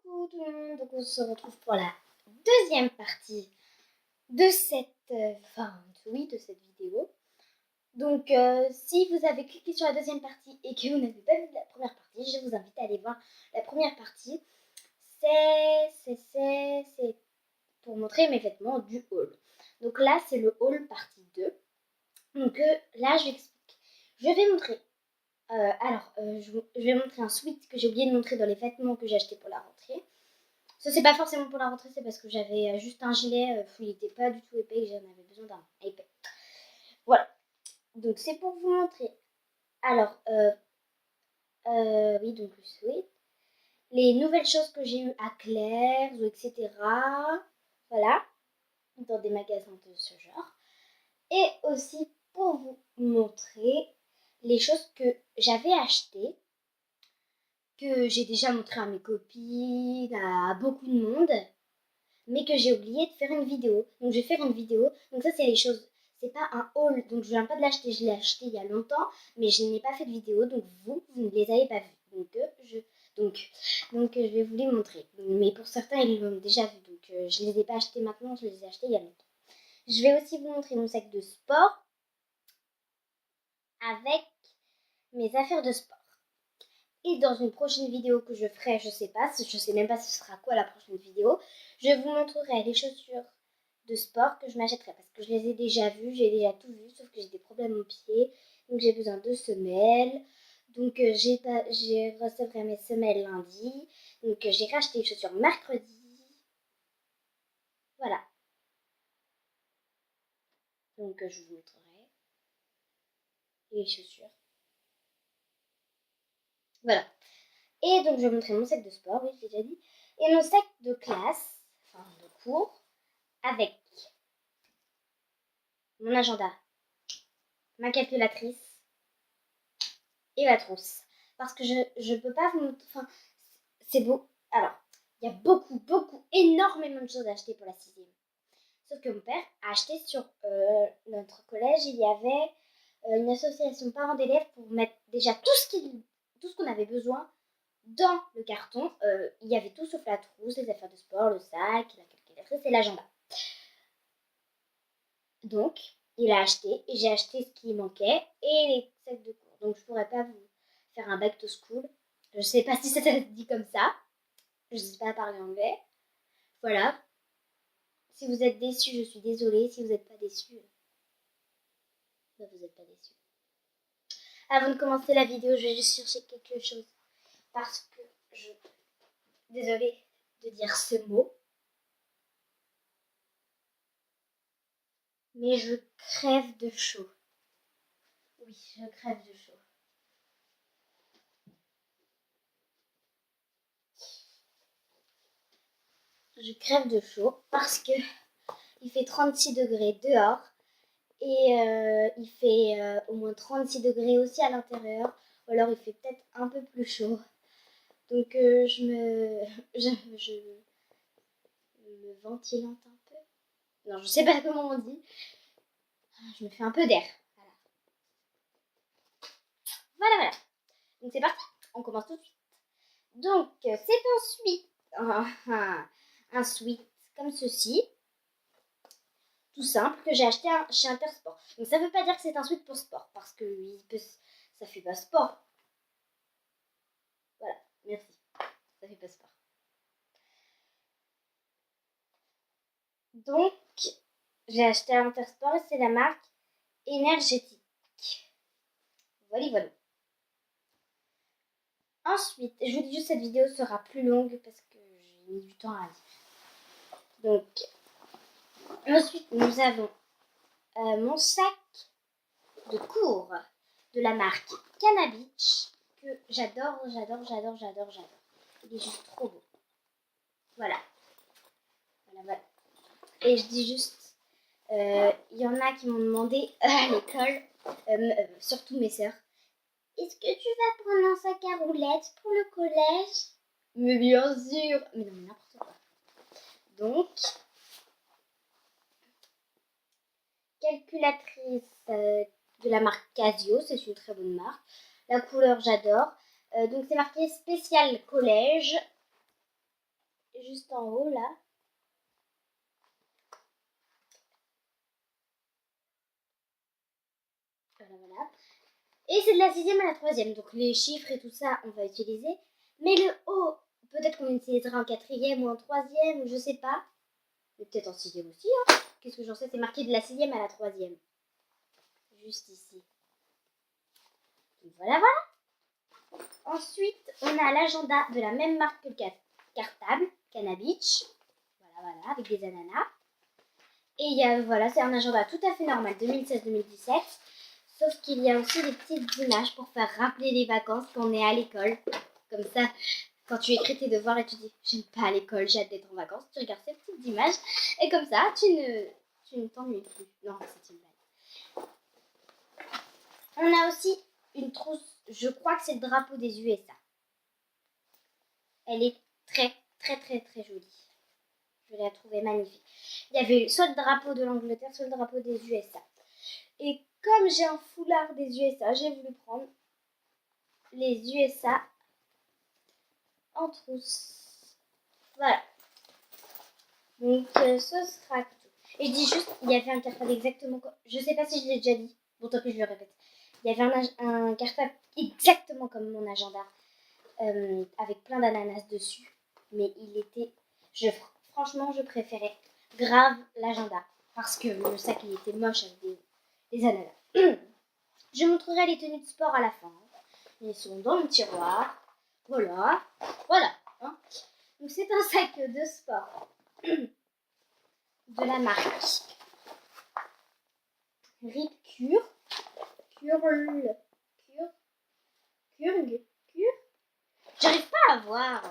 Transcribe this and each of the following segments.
Coucou tout le monde, donc on se retrouve pour la deuxième partie de cette, de cette vidéo. Donc si vous avez cliqué sur la deuxième partie et que vous n'avez pas vu la première partie, je vous invite à aller voir la première partie. C'est pour montrer mes vêtements du haul. Donc là c'est le haul partie 2. Donc là je explique. Je vais montrer. Je vais montrer un sweat que j'ai oublié de montrer dans les vêtements que j'ai acheté pour la rentrée. Ça, c'est pas forcément pour la rentrée, c'est parce que j'avais juste un gilet, il n'était pas du tout épais et j'en avais besoin d'un épais. Voilà. Donc, c'est pour vous montrer. Alors, oui, donc le sweat. Les nouvelles choses que j'ai eues à Claire's, etc. Voilà. Dans des magasins de ce genre. Et aussi pour vous montrer les choses que j'avais achetées, que j'ai déjà montré à mes copines, à beaucoup de monde, mais que j'ai oublié de faire une vidéo. Donc je vais faire une vidéo. Donc ça c'est les choses. C'est pas un haul, donc je viens pas de l'acheter. Je l'ai acheté il y a longtemps, mais je n'ai pas fait de vidéo. Donc vous ne les avez pas vues. Donc je vais vous les montrer. Mais pour certains ils l'ont déjà vu. Donc je les ai pas achetés maintenant, je les ai achetés il y a longtemps. Je vais aussi vous montrer mon sac de sport avec mes affaires de sport. Et dans une prochaine vidéo que je ferai, je sais même pas ce sera quoi la prochaine vidéo, je vous montrerai les chaussures de sport que je m'achèterai parce que je les ai déjà vues, j'ai déjà tout vu, sauf que j'ai des problèmes aux pieds, donc j'ai besoin de semelles. Donc j'ai recevrai mes semelles lundi, donc j'ai racheté les chaussures mercredi. Voilà. Donc je vous montrerai les chaussures. Voilà. Et donc je vais montrer mon sac de sport, oui, je l'ai déjà dit, et mon sac de classe, enfin de cours, avec mon agenda, ma calculatrice et ma trousse. Parce que je peux pas vous montrer. Enfin, c'est beau. Alors, il y a énormément de choses à acheter pour la 6e. Sauf que mon père a acheté sur notre collège, il y avait une association parents d'élèves pour mettre déjà tout ce qu'on avait besoin dans le carton. Il y avait tout sauf la trousse, les affaires de sport, le sac, la calculatrice et l'agenda. Donc, il a acheté et j'ai acheté ce qui manquait et les sacs de cours. Donc, je pourrais pas vous faire un back to school. Je sais pas si ça se dit comme ça. Je sais pas parler anglais. Voilà. Si vous êtes déçus, je suis désolée. Si vous n'êtes pas déçus, vous n'êtes pas déçus. Avant de commencer la vidéo, je vais juste chercher quelque chose. Parce que désolée de dire ce mot. Mais je crève de chaud. Oui, je crève de chaud. Je crève de chaud parce que il fait 36 degrés dehors et il fait au moins 36 degrés aussi à l'intérieur, ou alors il fait peut-être un peu plus chaud. Donc je me ventilante un peu. Non, je sais pas comment on dit. Je me fais un peu d'air. Voilà. Donc c'est parti, on commence tout de suite. Donc c'est un sweat comme ceci. Tout simple que j'ai acheté chez Intersport. Donc ça veut pas dire que c'est un sweat pour sport parce que ça fait pas sport. Voilà, merci. Ça fait pas sport. Donc j'ai acheté à Intersport et c'est la marque Énergétique. Voilà. Ensuite, je vous dis juste cette vidéo sera plus longue parce que j'ai mis du temps à dire. Donc ensuite nous avons mon sac de cours de la marque Cannabich que j'adore. Il est juste trop beau. Voilà. Et je dis juste, il y en a qui m'ont demandé à l'école, surtout mes sœurs, est-ce que tu vas prendre un sac à roulettes pour le collège? Mais bien sûr. Mais non, mais n'importe quoi. Donc, calculatrice de la marque Casio, c'est une très bonne marque. La couleur, j'adore. Donc, c'est marqué spécial collège. juste en haut là. Voilà. Et c'est de la 6e à la 3e. Donc les chiffres et tout ça, on va utiliser. Mais le haut, peut-être qu'on utilisera en 4e ou en 3e, ou je sais pas. Mais peut-être en 6e aussi. Hein. Qu'est-ce que j'en sais? C'est marqué de la 6e à la 3e. Juste ici. Donc voilà. Ensuite, on a l'agenda de la même marque que le cartable, Canabitch. Voilà, avec des ananas. Et voilà, c'est un agenda tout à fait normal, 2016-2017. Sauf qu'il y a aussi des petites images pour faire rappeler les vacances quand on est à l'école. Comme ça, quand tu écris tes devoirs et tu dis « j'aime pas l'école, j'ai hâte d'être en vacances », tu regardes ces petites images. Et comme ça, tu ne t'ennuies plus. Non, c'est une blague. On a aussi une trousse, je crois que c'est le drapeau des USA. Elle est très, très, très, très jolie. Je l'ai trouvée magnifique. Il y avait soit le drapeau de l'Angleterre, soit le drapeau des USA. Et comme j'ai un foulard des USA, j'ai voulu prendre les USA en trousse. Voilà. Donc, ce sera tout. Et je dis juste, il y avait un cartable exactement comme... Je sais pas si je l'ai déjà dit. Bon, tant pis, je le répète. Il y avait un cartable exactement comme mon agenda. Avec plein d'ananas dessus. Mais il était... Franchement, je préférais grave l'agenda. Parce que le sac, il était moche avec des ananas. Je montrerai les tenues de sport à la fin. Ils sont dans le tiroir. Voilà. Hein. Donc, c'est un sac de sport de la marque Rip Cure. J'arrive pas à voir.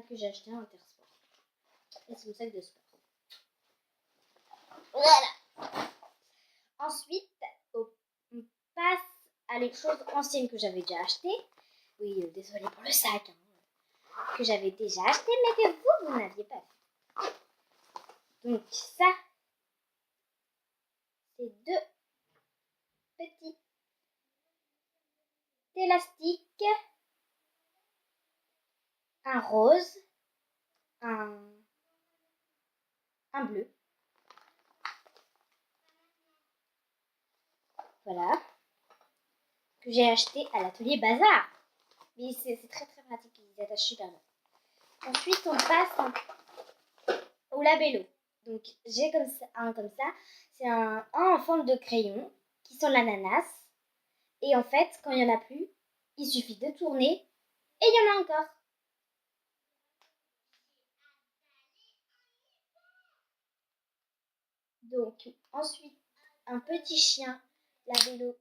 Que j'ai acheté à Intersport. Et c'est mon sac de sport. Voilà. Ensuite, on passe à les choses anciennes que j'avais déjà achetées. Oui, désolée pour le sac. Hein, que j'avais déjà acheté, mais que vous n'aviez pas fait. Donc ça, c'est 2 petits élastiques. Un rose, un bleu. Voilà. Que j'ai acheté à l'atelier Bazar. Mais c'est très très pratique, ils attachent super bien. Ensuite, on passe au labello. Donc, j'ai un comme ça. C'est un en forme de crayon qui sent l'ananas. Et en fait, quand il n'y en a plus, il suffit de tourner et il y en a encore. Donc, ensuite, un petit chien labello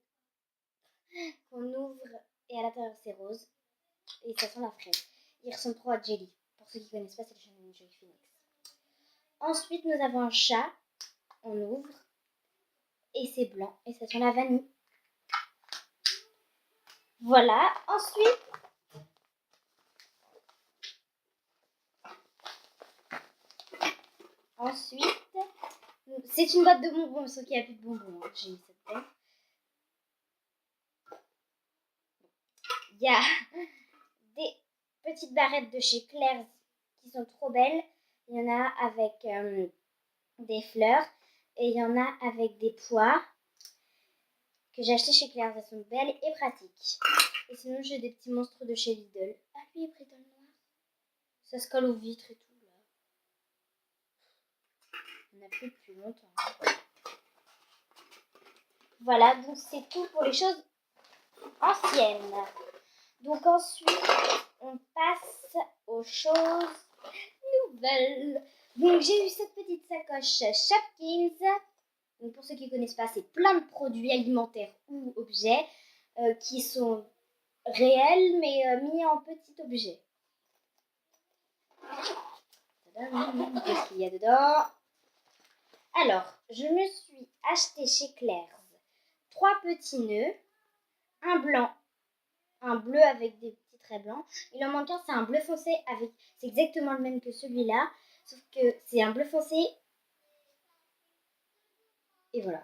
qu'on ouvre et à l'intérieur c'est rose. Et ça sent la fraise. Il ressemble trop à Jelly. Pour ceux qui ne connaissent pas, c'est le chien de Joy Phoenix. Ensuite, nous avons un chat. On ouvre. Et c'est blanc. Et ça sent la vanille. Voilà. Ensuite, c'est une boîte de bonbons. Sauf qu'il n'y a plus de bonbons. Hein. J'ai mis cette boîte. Il y a des petites barrettes de chez Claire's qui sont trop belles. Il y en a avec des fleurs et il y en a avec des pois que j'ai acheté chez Claire's. Elles sont belles et pratiques. Et sinon, j'ai des petits monstres de chez Lidl. Ah, lui est pris dans le noir. Ça se colle aux vitres et tout. Là. On n'a plus depuis longtemps. Voilà, donc c'est tout pour les choses anciennes. Donc ensuite, on passe aux choses nouvelles. Donc j'ai eu cette petite sacoche Shopkins. Donc pour ceux qui ne connaissent pas, c'est plein de produits alimentaires ou objets qui sont réels mais mis en petits objets. Qu'est-ce qu'il y a dedans? Alors, je me suis acheté chez Claire's 3 petits nœuds, un blanc, un bleu avec des petits traits blancs. Il en manque un, c'est un bleu foncé avec, c'est exactement le même que celui-là, sauf que c'est un bleu foncé Et voilà.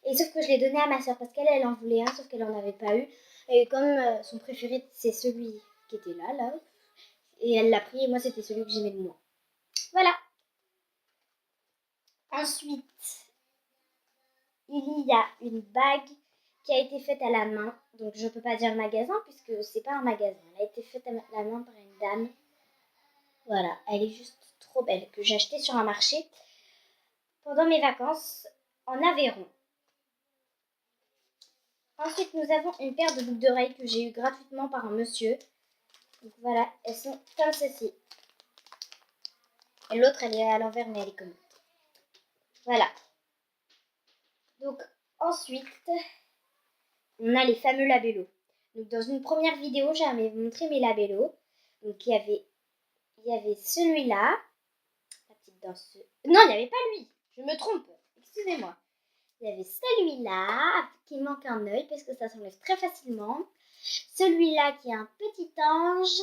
Et sauf que je l'ai donné à ma soeur parce qu'elle en voulait un, sauf qu'elle en avait pas eu. Et comme son préféré, c'est celui qui était là. Et elle l'a pris et moi, c'était celui que j'aimais le moins. Voilà. Ensuite, il y a une bague qui a été faite à la main. Donc, je peux pas dire magasin puisque c'est pas un magasin. Elle a été faite à la main par une dame. Voilà, elle est juste trop belle, que j'ai achetée sur un marché pendant mes vacances en Aveyron. Ensuite, nous avons une paire de boucles d'oreilles que j'ai eu gratuitement par un monsieur. Donc voilà, elles sont comme ceci. Et l'autre, elle est à l'envers, mais elle est comme l'autre. Voilà. Donc, ensuite, on a les fameux labellos. Donc, dans une première vidéo, j'avais montré mes labellos. Donc, il y avait celui-là. La petite danseuse. Non, il n'y avait pas lui. Je me trompe. Excusez-moi. Il y avait celui-là qui manque un œil parce que ça s'enlève très facilement. Celui-là qui est un petit ange.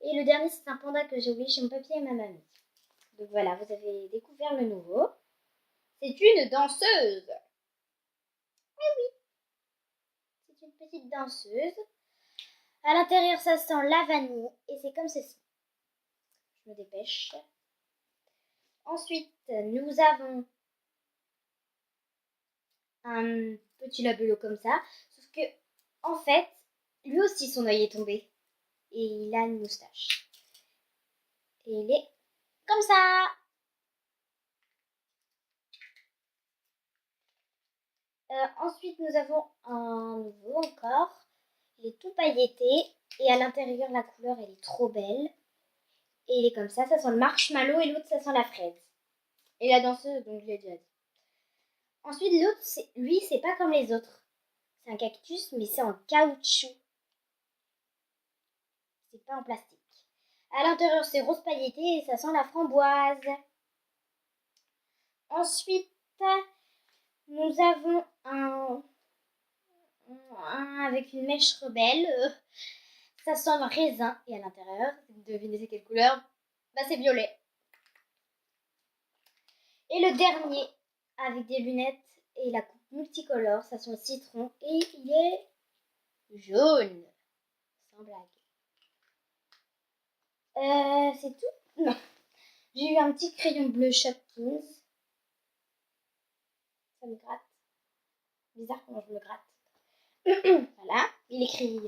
Et le dernier, c'est un panda que j'ai oublié chez mon papier et ma mamie. Donc voilà, vous avez découvert le nouveau. C'est une danseuse. Eh oui, c'est une petite danseuse. À l'intérieur, ça sent la vanille et c'est comme ceci. Je me dépêche. Ensuite, nous avons un petit labello comme ça. Sauf que, en fait, lui aussi, son œil est tombé. Et il a une moustache. Et il est comme ça. Ensuite, nous avons un nouveau encore. Il est tout pailleté. Et à l'intérieur, la couleur, elle est trop belle. Et il est comme ça sent le marshmallow et l'autre, ça sent la fraise. Et la danseuse, donc je l'ai déjà dit. Ensuite, l'autre, lui, c'est pas comme les autres. C'est un cactus, mais c'est en caoutchouc. C'est pas en plastique. À l'intérieur, c'est rose pailleté et ça sent la framboise. Ensuite, nous avons un avec une mèche rebelle. Ça sent le raisin. Et à l'intérieur, devinez c'est quelle couleur? Bah, c'est violet. Et le dernier, avec des lunettes et la coupe multicolore, ça sent le citron. Et il est jaune. Sans blague. C'est tout? Non. J'ai eu un petit crayon bleu Shopkins. Ça me gratte. Bizarre comment je me gratte. Voilà. Il écrit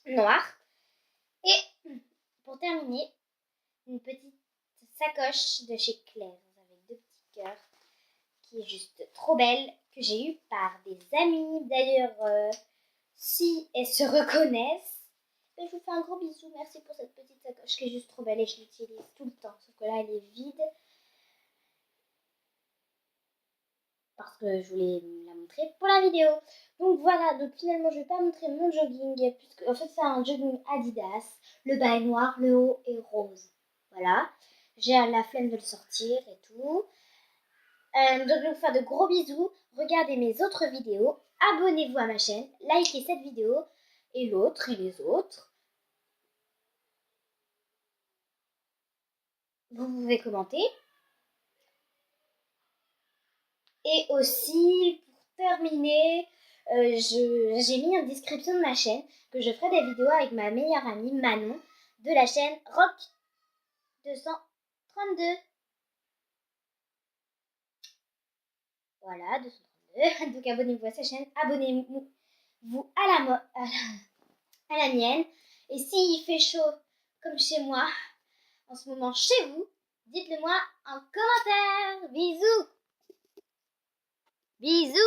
noir. Et pour terminer, une petite sacoche de chez Claire avec 2 petits cœurs qui est juste trop belle, que j'ai eu par des amis. D'ailleurs, si elles se reconnaissent, je vous fais un gros bisou. Merci pour cette petite sacoche qui est juste trop belle et je l'utilise tout le temps. Sauf que là, elle est vide. Parce que je voulais la montrer pour la vidéo. Donc voilà, donc finalement je vais pas montrer mon jogging, puisque en fait c'est un jogging Adidas. Le bas est noir, le haut est rose. Voilà, j'ai la flemme de le sortir et tout. Donc je vais vous faire de gros bisous. Regardez mes autres vidéos, abonnez-vous à ma chaîne, likez cette vidéo et l'autre et les autres. Vous pouvez commenter. Et aussi, pour terminer, j'ai mis en description de ma chaîne que je ferai des vidéos avec ma meilleure amie Manon de la chaîne Rock 232. Voilà, 232. Donc abonnez-vous à sa chaîne, abonnez-vous à la mienne. Et s'il fait chaud comme chez moi, en ce moment chez vous, dites-le moi en commentaire. Bisous. Bisous.